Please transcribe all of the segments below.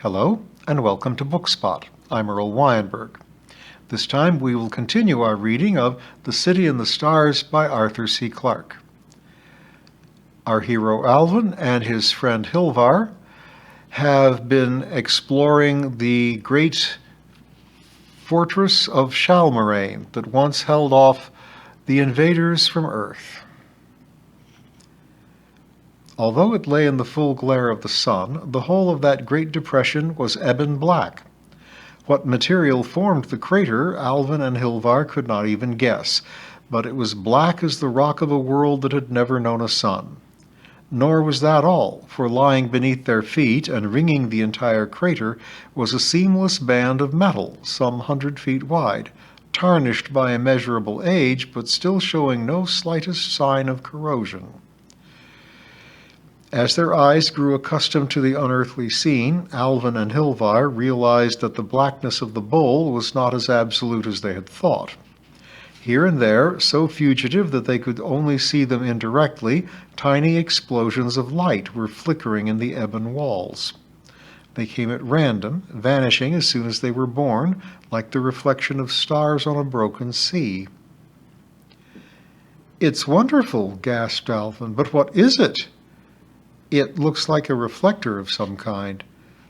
Hello, and welcome to Bookspot. I'm Earl Weinberg. This time we will continue our reading of The City and the Stars by Arthur C. Clarke. Our hero Alvin and his friend Hilvar have been exploring the great fortress of Shalmirane that once held off the invaders from Earth. Although it lay in the full glare of the sun, the whole of that great depression was ebon black. What material formed the crater, Alvin and Hilvar could not even guess, but it was black as the rock of a world that had never known a sun. Nor was that all, for lying beneath their feet and ringing the entire crater was a seamless band of metal, some 100 feet wide, tarnished by immeasurable age, but still showing no slightest sign of corrosion. As their eyes grew accustomed to the unearthly scene, Alvin and Hilvar realized that the blackness of the bowl was not as absolute as they had thought. Here and there, so fugitive that they could only see them indirectly, tiny explosions of light were flickering in the ebon walls. They came at random, vanishing as soon as they were born, like the reflection of stars on a broken sea. "It's wonderful," gasped Alvin, "but what is it?" "It looks like a reflector of some kind,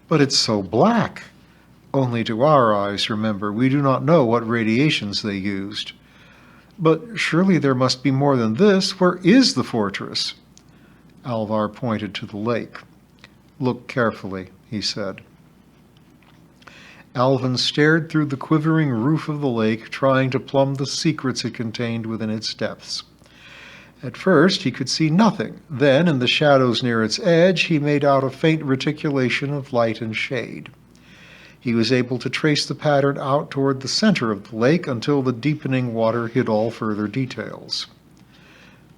but it's so black. Only to our eyes, remember, we do not know what radiations they used." "But surely there must be more than this. Where is the fortress?" Alvar pointed to the lake. "Look carefully," he said. Alvin stared through the quivering roof of the lake, trying to plumb the secrets it contained within its depths. At first he could see nothing. Then, in the shadows near its edge, he made out a faint reticulation of light and shade. He was able to trace the pattern out toward the center of the lake until the deepening water hid all further details.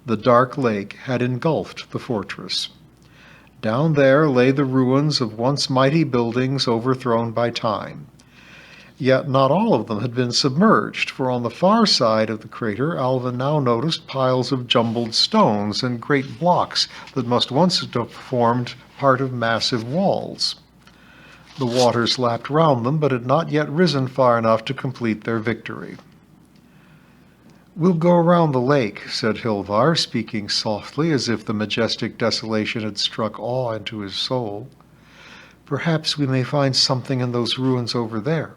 The dark lake had engulfed the fortress. Down there lay the ruins of once mighty buildings overthrown by time. Yet not all of them had been submerged, for on the far side of the crater Alvin now noticed piles of jumbled stones and great blocks that must once have formed part of massive walls. The waters lapped round them, but had not yet risen far enough to complete their victory. "We'll go around the lake," said Hilvar, speaking softly, as if the majestic desolation had struck awe into his soul. "Perhaps we may find something in those ruins over there."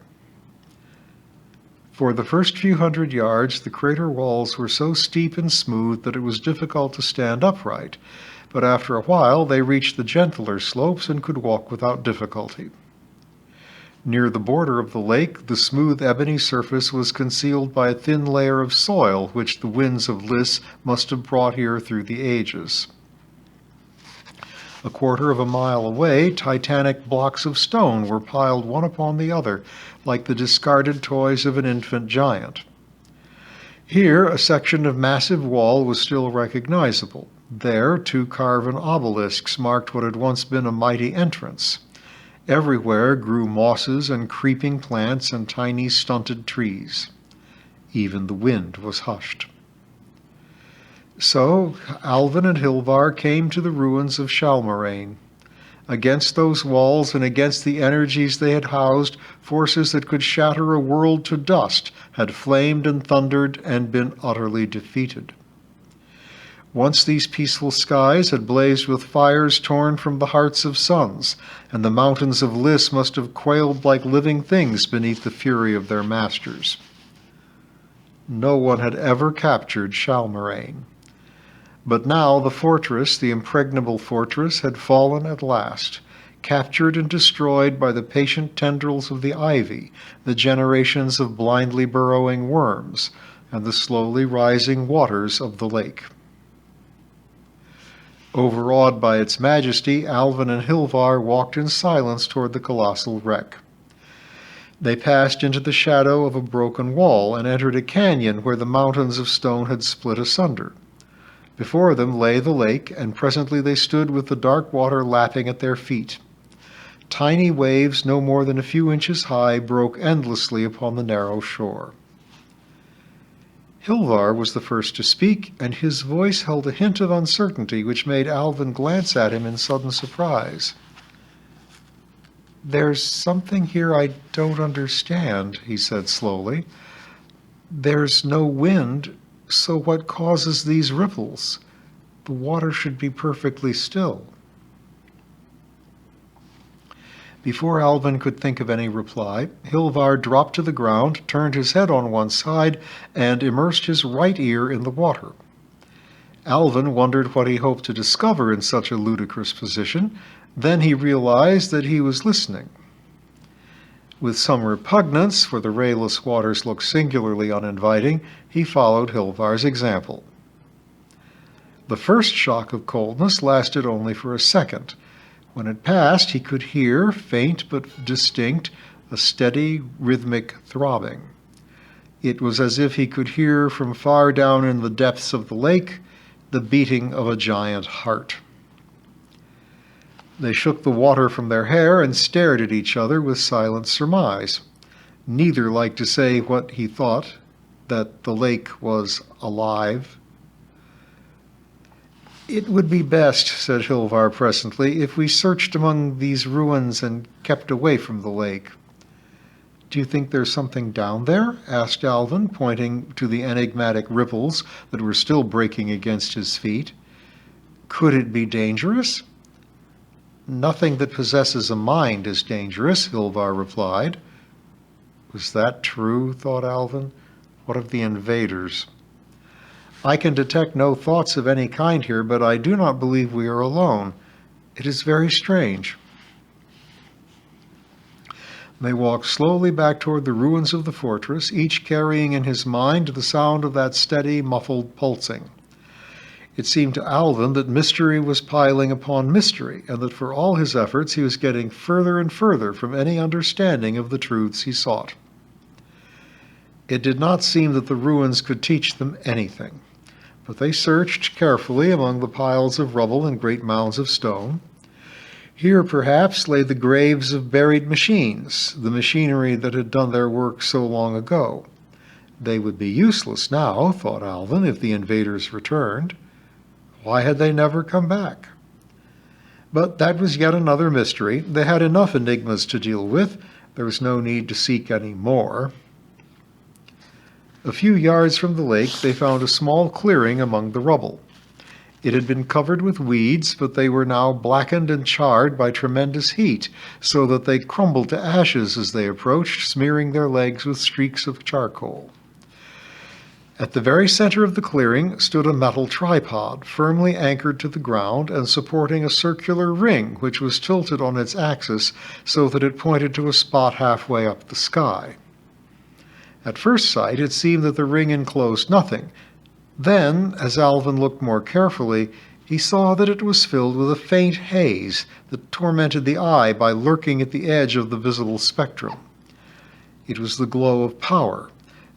For the first few 100 yards, the crater walls were so steep and smooth that it was difficult to stand upright, but after a while they reached the gentler slopes and could walk without difficulty. Near the border of the lake, the smooth ebony surface was concealed by a thin layer of soil which the winds of Lys must have brought here through the ages. A quarter of a mile away, titanic blocks of stone were piled one upon the other, like the discarded toys of an infant giant. Here, a section of massive wall was still recognizable. There, 2 carven obelisks marked what had once been a mighty entrance. Everywhere grew mosses and creeping plants and tiny stunted trees. Even the wind was hushed. So Alvin and Hilvar came to the ruins of Shalmirane. Against those walls and against the energies they had housed, forces that could shatter a world to dust had flamed and thundered and been utterly defeated. Once these peaceful skies had blazed with fires torn from the hearts of suns, and the mountains of Lys must have quailed like living things beneath the fury of their masters. No one had ever captured Shalmirane. But now the fortress, the impregnable fortress, had fallen at last, captured and destroyed by the patient tendrils of the ivy, the generations of blindly burrowing worms, and the slowly rising waters of the lake. Overawed by its majesty, Alvin and Hilvar walked in silence toward the colossal wreck. They passed into the shadow of a broken wall and entered a canyon where the mountains of stone had split asunder. Before them lay the lake, and presently they stood with the dark water lapping at their feet. Tiny waves, no more than a few inches high, broke endlessly upon the narrow shore. Hilvar was the first to speak, and his voice held a hint of uncertainty which made Alvin glance at him in sudden surprise. "There's something here I don't understand," he said slowly. "There's no wind, so what causes these ripples? The water should be perfectly still." Before Alvin could think of any reply, Hilvar dropped to the ground, turned his head on one side, and immersed his right ear in the water. Alvin wondered what he hoped to discover in such a ludicrous position. Then he realized that he was listening. With some repugnance, for the rayless waters looked singularly uninviting, he followed Hilvar's example. The first shock of coldness lasted only for a second. When it passed, he could hear, faint but distinct, a steady, rhythmic throbbing. It was as if he could hear from far down in the depths of the lake the beating of a giant heart. They shook the water from their hair and stared at each other with silent surmise. Neither liked to say what he thought, that the lake was alive. "It would be best," said Hilvar presently, "if we searched among these ruins and kept away from the lake." "Do you think there's something down there?" asked Alvin, pointing to the enigmatic ripples that were still breaking against his feet. "Could it be dangerous?" "Nothing that possesses a mind is dangerous," Hilvar replied. Was that true, thought Alvin? What of the invaders? "I can detect no thoughts of any kind here, but I do not believe we are alone. It is very strange." They walked slowly back toward the ruins of the fortress, each carrying in his mind the sound of that steady, muffled pulsing. It seemed to Alvin that mystery was piling upon mystery, and that for all his efforts he was getting further and further from any understanding of the truths he sought. It did not seem that the ruins could teach them anything, but they searched carefully among the piles of rubble and great mounds of stone. Here, perhaps, lay the graves of buried machines, the machinery that had done their work so long ago. They would be useless now, thought Alvin, if the invaders returned. Why had they never come back? But that was yet another mystery. They had enough enigmas to deal with. There was no need to seek any more. A few yards from the lake, they found a small clearing among the rubble. It had been covered with weeds, but they were now blackened and charred by tremendous heat, so that they crumbled to ashes as they approached, smearing their legs with streaks of charcoal. At the very center of the clearing stood a metal tripod, firmly anchored to the ground and supporting a circular ring which was tilted on its axis so that it pointed to a spot halfway up the sky. At first sight, it seemed that the ring enclosed nothing. Then, as Alvin looked more carefully, he saw that it was filled with a faint haze that tormented the eye by lurking at the edge of the visible spectrum. It was the glow of power,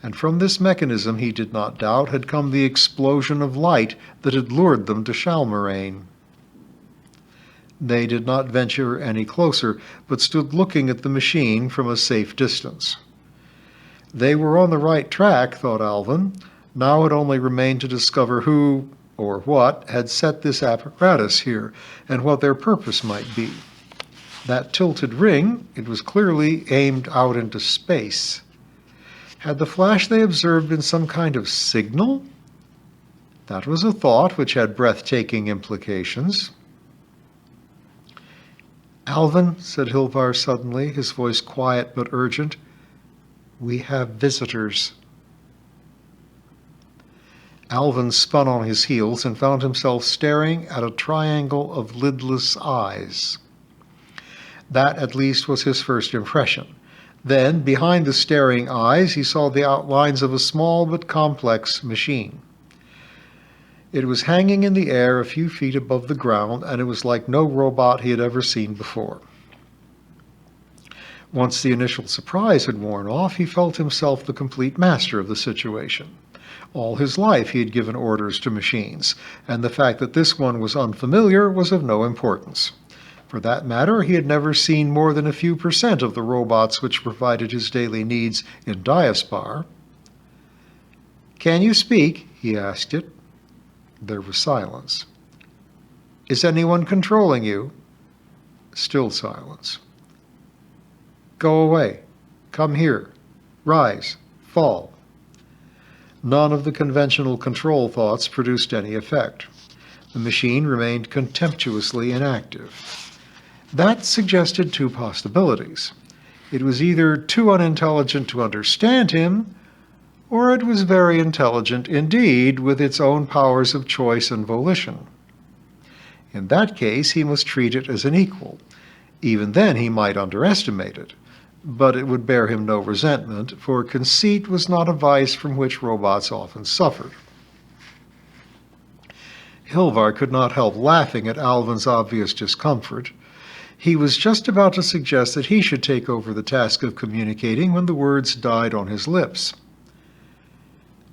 and from this mechanism, he did not doubt, had come the explosion of light that had lured them to Shalmirane. They did not venture any closer, but stood looking at the machine from a safe distance. They were on the right track, thought Alvin. Now it only remained to discover who, or what, had set this apparatus here, and what their purpose might be. That tilted ring, it was clearly aimed out into space. Had the flash they observed been some kind of signal? That was a thought which had breathtaking implications. "Alvin," said Hilvar suddenly, his voice quiet but urgent, "we have visitors." Alvin spun on his heels and found himself staring at a triangle of lidless eyes. That, at least, was his first impression. Then, behind the staring eyes, he saw the outlines of a small but complex machine. It was hanging in the air a few feet above the ground, and it was like no robot he had ever seen before. Once the initial surprise had worn off, he felt himself the complete master of the situation. All his life he had given orders to machines, and the fact that this one was unfamiliar was of no importance. For that matter, he had never seen more than a few % of the robots which provided his daily needs in Diaspar. "Can you speak?" he asked it. There was silence. "Is anyone controlling you?" Still silence. Go away. Come here. Rise. Fall. None of the conventional control thoughts produced any effect. The machine remained contemptuously inactive. That suggested two possibilities. It was either too unintelligent to understand him, or it was very intelligent indeed, with its own powers of choice and volition. In that case, he must treat it as an equal. Even then, he might underestimate it, but it would bear him no resentment, for conceit was not a vice from which robots often suffered. Hilvar could not help laughing at Alvin's obvious discomfort. He was just about to suggest that he should take over the task of communicating when the words died on his lips.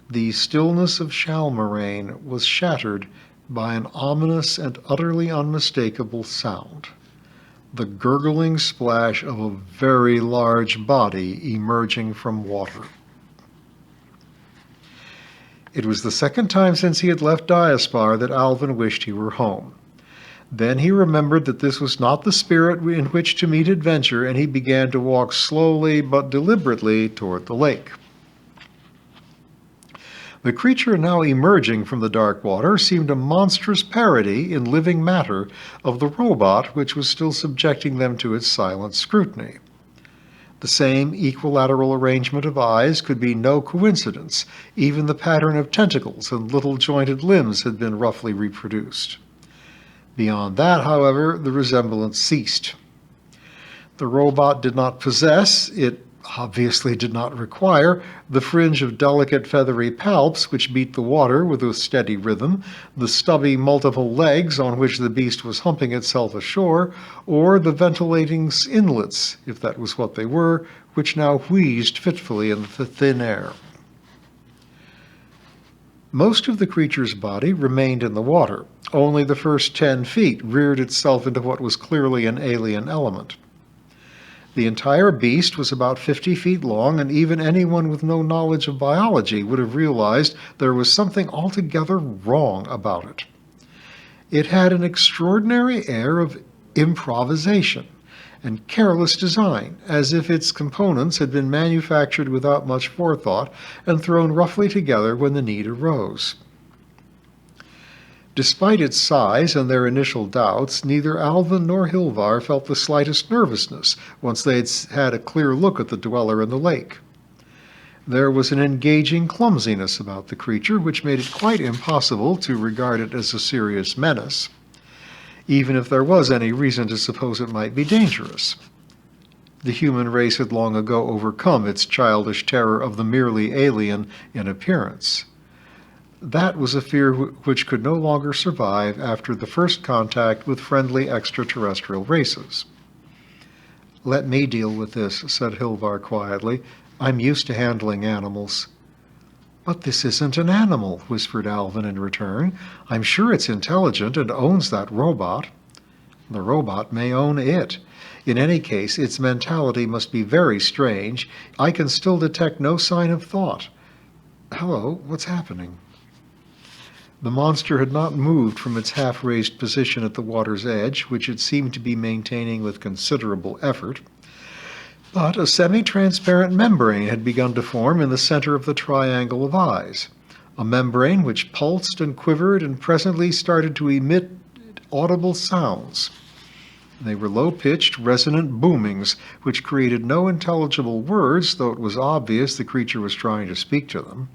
The stillness of Shalmirane was shattered by an ominous and utterly unmistakable sound. The gurgling splash of a very large body emerging from water. It was the second time since he had left Diaspar that Alvin wished he were home. Then he remembered that this was not the spirit in which to meet adventure, and he began to walk slowly but deliberately toward the lake. The creature now emerging from the dark water seemed a monstrous parody in living matter of the robot which was still subjecting them to its silent scrutiny. The same equilateral arrangement of eyes could be no coincidence. Even the pattern of tentacles and little jointed limbs had been roughly reproduced. Beyond that, however, the resemblance ceased. The robot did not possess, it obviously did not require, the fringe of delicate feathery palps which beat the water with a steady rhythm, the stubby multiple legs on which the beast was humping itself ashore, or the ventilating inlets, if that was what they were, which now wheezed fitfully in the thin air. Most of the creature's body remained in the water. Only the first 10 feet reared itself into what was clearly an alien element. The entire beast was about 50 feet long, and even anyone with no knowledge of biology would have realized there was something altogether wrong about it. It had an extraordinary air of improvisation and careless design, as if its components had been manufactured without much forethought and thrown roughly together when the need arose. Despite its size and their initial doubts, neither Alvin nor Hilvar felt the slightest nervousness once they had had a clear look at the dweller in the lake. There was an engaging clumsiness about the creature which made it quite impossible to regard it as a serious menace, even if there was any reason to suppose it might be dangerous. The human race had long ago overcome its childish terror of the merely alien in appearance. That was a fear which could no longer survive after the first contact with friendly extraterrestrial races. "Let me deal with this," said Hilvar quietly. "I'm used to handling animals." "But this isn't an animal," whispered Alvin in return. "I'm sure it's intelligent and owns that robot." "The robot may own it. In any case, its mentality must be very strange. I can still detect no sign of thought. Hello, what's happening?" The monster had not moved from its half-raised position at the water's edge, which it seemed to be maintaining with considerable effort. But a semi-transparent membrane had begun to form in the center of the triangle of eyes, a membrane which pulsed and quivered and presently started to emit audible sounds. They were low-pitched, resonant boomings, which created no intelligible words, though it was obvious the creature was trying to speak to them.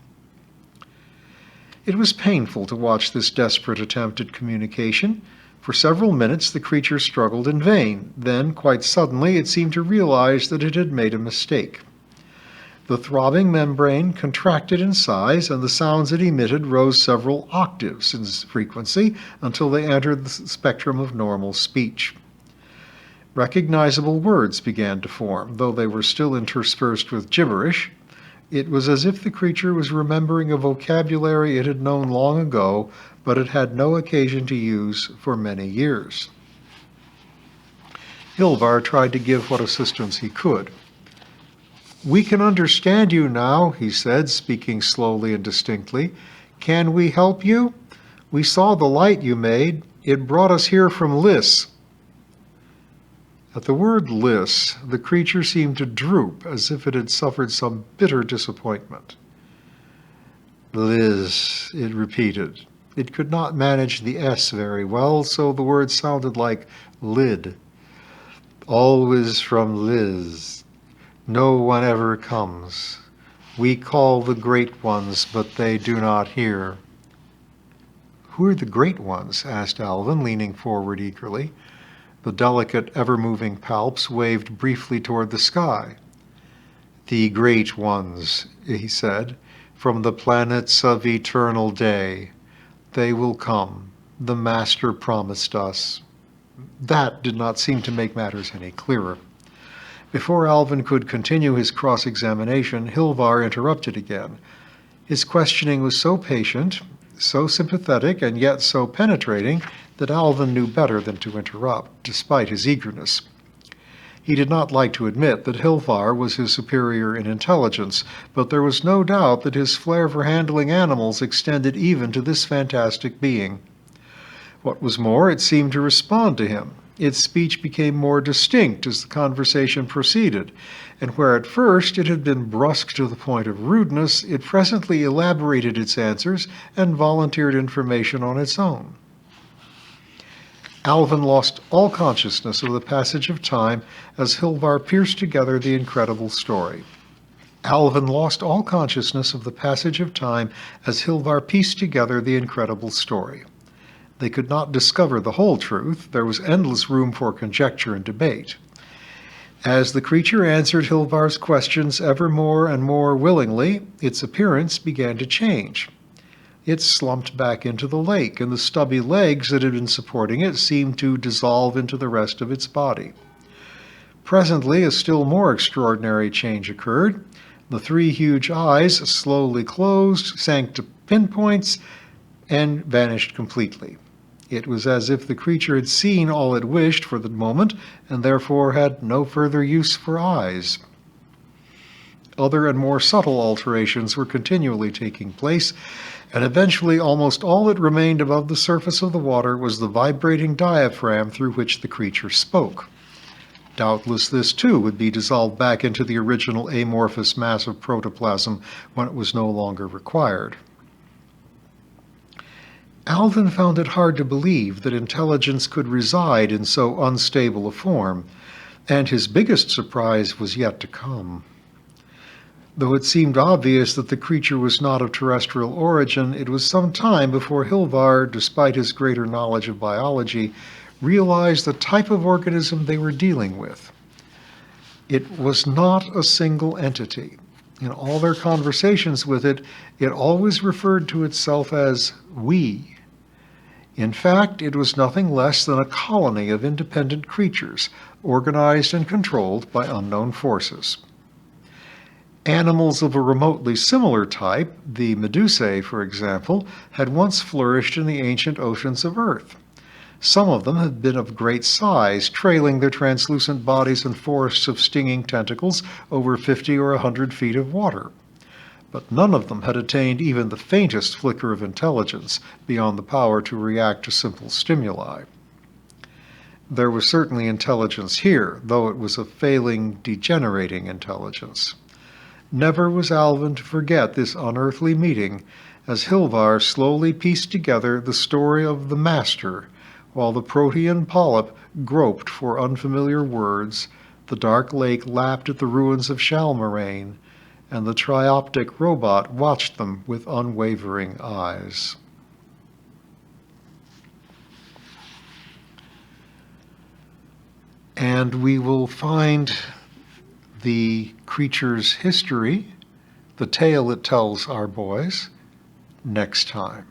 It was painful to watch this desperate attempt at communication. For several minutes the creature struggled in vain. Then, quite suddenly, it seemed to realize that it had made a mistake. The throbbing membrane contracted in size, and the sounds it emitted rose several octaves in frequency until they entered the spectrum of normal speech. Recognizable words began to form, though they were still interspersed with gibberish. It was as if the creature was remembering a vocabulary it had known long ago, but it had no occasion to use for many years. Hilvar tried to give what assistance he could. "We can understand you now," he said, speaking slowly and distinctly. "Can we help you? We saw the light you made. It brought us here from Lys." At the word Liss, the creature seemed to droop as if it had suffered some bitter disappointment. Liz, it repeated. It could not manage the S very well, so the word sounded like lid. Always from Liz. No one ever comes. We call the great ones, but they do not hear. Who are the great ones? Asked Alvin, leaning forward eagerly. The delicate, ever-moving palps waved briefly toward the sky. The great ones, he said, from the planets of eternal day. They will come. The Master promised us. That did not seem to make matters any clearer. Before Alvin could continue his cross-examination, Hilvar interrupted again. His questioning was so patient, so sympathetic, and yet so penetrating that Alvin knew better than to interrupt, despite his eagerness. He did not like to admit that Hilvar was his superior in intelligence, but there was no doubt that his flair for handling animals extended even to this fantastic being. What was more, it seemed to respond to him. Its speech became more distinct as the conversation proceeded, and where at first it had been brusque to the point of rudeness, it presently elaborated its answers and volunteered information on its own. Alvin lost all consciousness of the passage of time as Hilvar pieced together the incredible story. Alvin lost all consciousness of the passage of time as Hilvar pieced together the incredible story. They could not discover the whole truth. There was endless room for conjecture and debate. As the creature answered Hilvar's questions ever more and more willingly, its appearance began to change. It slumped back into the lake, and the stubby legs that had been supporting it seemed to dissolve into the rest of its body. Presently, a still more extraordinary change occurred. The three huge eyes slowly closed, sank to pinpoints, and vanished completely. It was as if the creature had seen all it wished for the moment, and therefore had no further use for eyes. Other and more subtle alterations were continually taking place, and eventually almost all that remained above the surface of the water was the vibrating diaphragm through which the creature spoke. Doubtless this too would be dissolved back into the original amorphous mass of protoplasm when it was no longer required. Alvin found it hard to believe that intelligence could reside in so unstable a form, and his biggest surprise was yet to come. Though it seemed obvious that the creature was not of terrestrial origin, it was some time before Hilvar, despite his greater knowledge of biology, realized the type of organism they were dealing with. It was not a single entity. In all their conversations with it, it always referred to itself as we. In fact, it was nothing less than a colony of independent creatures, organized and controlled by unknown forces. Animals of a remotely similar type, the Medusae, for example, had once flourished in the ancient oceans of Earth. Some of them had been of great size, trailing their translucent bodies in forests of stinging tentacles over 50 or 100 feet of water. But none of them had attained even the faintest flicker of intelligence beyond the power to react to simple stimuli. There was certainly intelligence here, though it was a failing, degenerating intelligence. Never was Alvin to forget this unearthly meeting as Hilvar slowly pieced together the story of the Master, while the protean polyp groped for unfamiliar words, the dark lake lapped at the ruins of Shalmirane, and the trioptic robot watched them with unwavering eyes. And we will find the creature's history, the tale it tells our boys, next time.